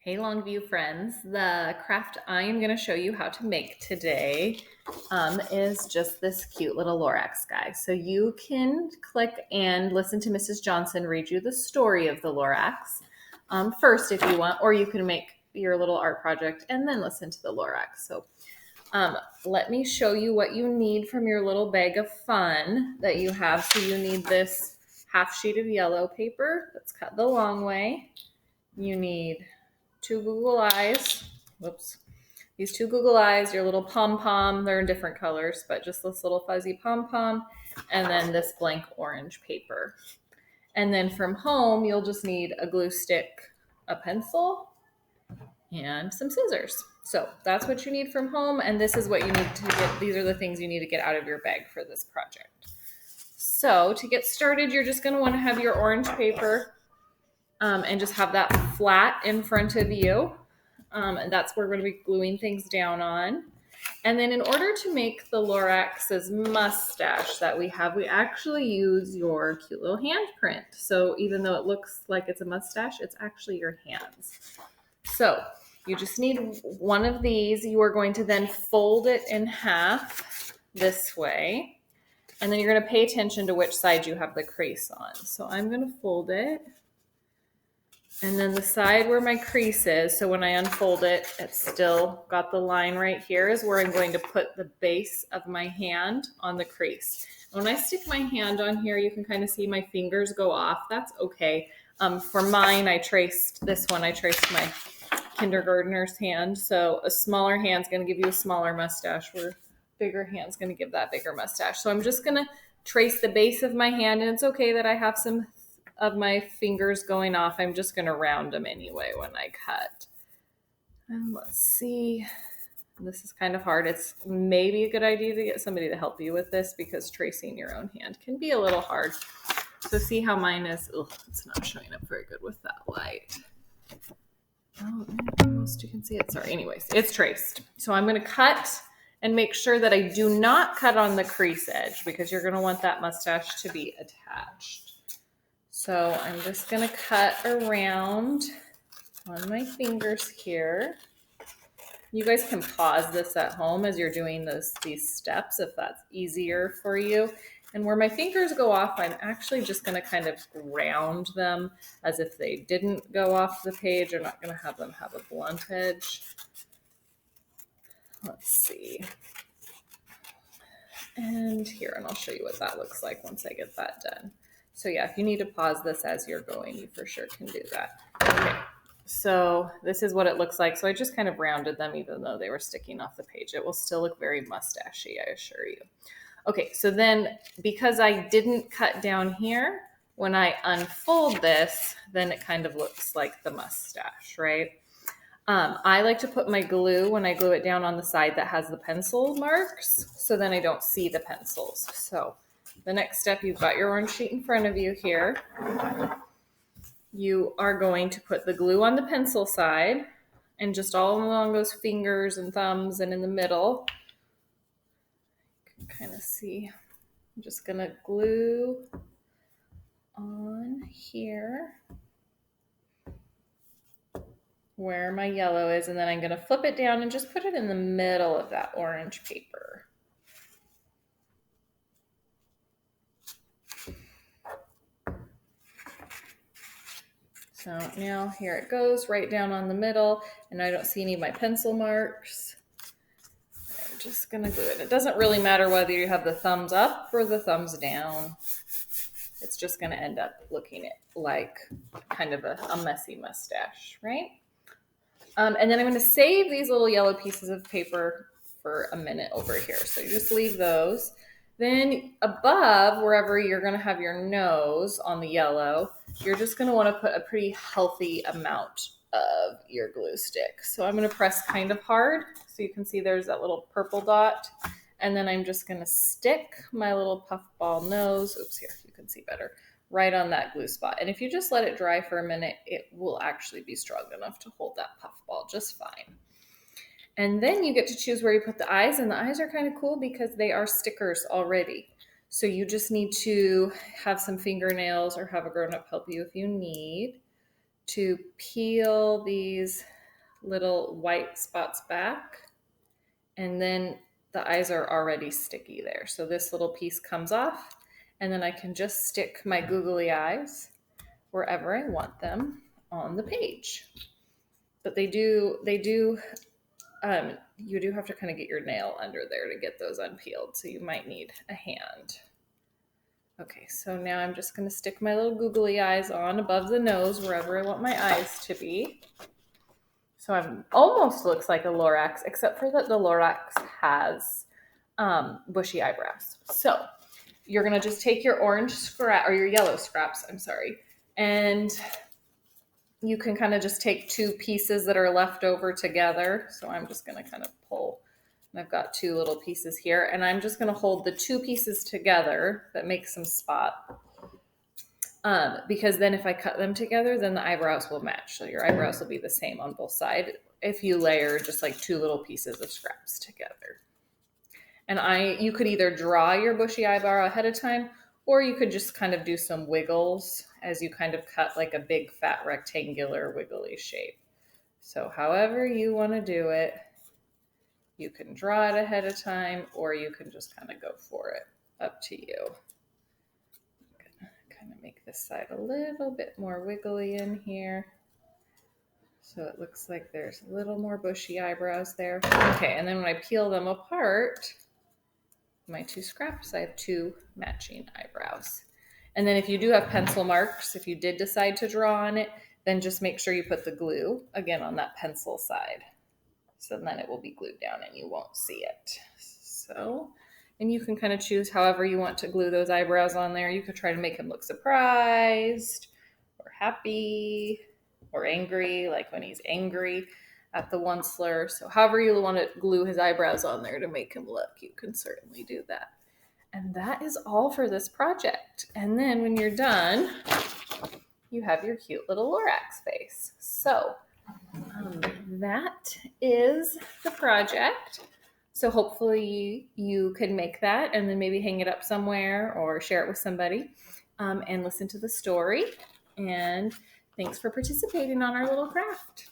Hey Longview friends, the craft I am going to show you how to make today is just this cute little Lorax guy. So you can click and listen to Mrs. Johnson read you the story of the Lorax first if you want, or you can make your little art project and then listen to the Lorax. So let me show you what you need from your little bag of fun that you have. So you need this half sheet of yellow paper that's cut the long way. You need two Google eyes. Whoops. These two Google eyes, your little pom-pom, they're in different colors, but just this little fuzzy pom-pom, and then this blank orange paper. And then from home, you'll just need a glue stick, a pencil, and some scissors. So that's what you need from home, and this is what you need to get. These are the things you need to get out of your bag for this project. So to get started, you're just going to want to have your orange paper and just have that flat in front of you. And that's where we're going to be gluing things down on. And then in order to make the Lorax's mustache that we have, we actually use your cute little handprint. So even though it looks like it's a mustache, it's actually your hands. So you just need one of these. You are going to then fold it in half this way. And then you're going to pay attention to which side you have the crease on. So I'm going to fold it. And then the side where my crease is, so when I unfold it, it's still got the line right here, is where I'm going to put the base of my hand on the crease. When I stick my hand on here, you can kind of see my fingers go off. That's okay. For mine, I traced my kindergartner's hand. So a smaller hand's going to give you a smaller mustache, where a bigger hand's going to give that bigger mustache. So I'm just going to trace the base of my hand, and it's okay that I have some of my fingers going off. I'm just going to round them anyway when I cut. And let's see. This is kind of hard. It's maybe a good idea to get somebody to help you with this because tracing your own hand can be a little hard. So see how mine is. Ugh, it's not showing up very good with that light. Oh, almost you can see it. Sorry. Anyways, it's traced. So I'm going to cut and make sure that I do not cut on the crease edge because you're going to want that mustache to be attached. So I'm just going to cut around on my fingers here. You guys can pause this at home as you're doing these steps if that's easier for you. And where my fingers go off, I'm actually just going to kind of round them as if they didn't go off the page. I'm not going to have them have a blunt edge. Let's see. And here, and I'll show you what that looks like once I get that done. So yeah, if you need to pause this as you're going, you for sure can do that. Okay, so this is what it looks like. So I just kind of rounded them even though they were sticking off the page. It will still look very mustachy, I assure you. Okay, so then because I didn't cut down here, when I unfold this, then it kind of looks like the mustache, right? I like to put my glue when I glue it down on the side that has the pencil marks, so then I don't see the pencils. So the next step, you've got your orange sheet in front of you here. You are going to put the glue on the pencil side and just all along those fingers and thumbs and in the middle. You can kind of see. I'm just going to glue on here where my yellow is, and then I'm going to flip it down and just put it in the middle of that orange paper. So now here it goes right down on the middle, and I don't see any of my pencil marks. I'm just going to glue it. It doesn't really matter whether you have the thumbs up or the thumbs down. It's just going to end up looking like kind of a messy mustache, right? And then I'm going to save these little yellow pieces of paper for a minute over here. So you just leave those. Then above, wherever you're going to have your nose on the yellow, you're just going to want to put a pretty healthy amount of your glue stick. So I'm going to press kind of hard so you can see there's that little purple dot. And then I'm just going to stick my little puffball nose, oops, here, you can see better, right on that glue spot. And if you just let it dry for a minute, it will actually be strong enough to hold that puffball just fine. And then you get to choose where you put the eyes, and the eyes are kind of cool because they are stickers already. So you just need to have some fingernails or have a grown-up help you if you need to peel these little white spots back. And then the eyes are already sticky there. So this little piece comes off, and then I can just stick my googly eyes wherever I want them on the page. But you do have to kind of get your nail under there to get those unpeeled. So you might need a hand. Okay, so now I'm just going to stick my little googly eyes on above the nose, wherever I want my eyes to be. So it almost looks like a Lorax, except for that the Lorax has bushy eyebrows. So you're going to just take your orange scrap, or your yellow scraps, I'm sorry, and you can kind of just take two pieces that are left over together. So I'm just going to kind of pull. And I've got two little pieces here, and I'm just going to hold the two pieces together that make some spot. Because then if I cut them together, then the eyebrows will match. So your eyebrows will be the same on both sides if you layer just like two little pieces of scraps together. And you could either draw your bushy eyebrow ahead of time, or you could just kind of do some wiggles as you kind of cut like a big fat rectangular wiggly shape. So however you want to do it, you can draw it ahead of time, or you can just kind of go for it. Up to you. I'm gonna kind of make this side a little bit more wiggly in here. So it looks like there's a little more bushy eyebrows there. Okay, and then when I peel them apart, my two scraps, I have two matching eyebrows. And then if you do have pencil marks, if you did decide to draw on it, then just make sure you put the glue again on that pencil side. So then it will be glued down and you won't see it. So, and you can kind of choose however you want to glue those eyebrows on there. You could try to make him look surprised or happy or angry, like when he's angry at the one slur. So however you want to glue his eyebrows on there to make him look, you can certainly do that. And that is all for this project. And then when you're done, you have your cute little Lorax face. So that is the project. So hopefully you can make that and then maybe hang it up somewhere or share it with somebody and listen to the story. And thanks for participating on our little craft.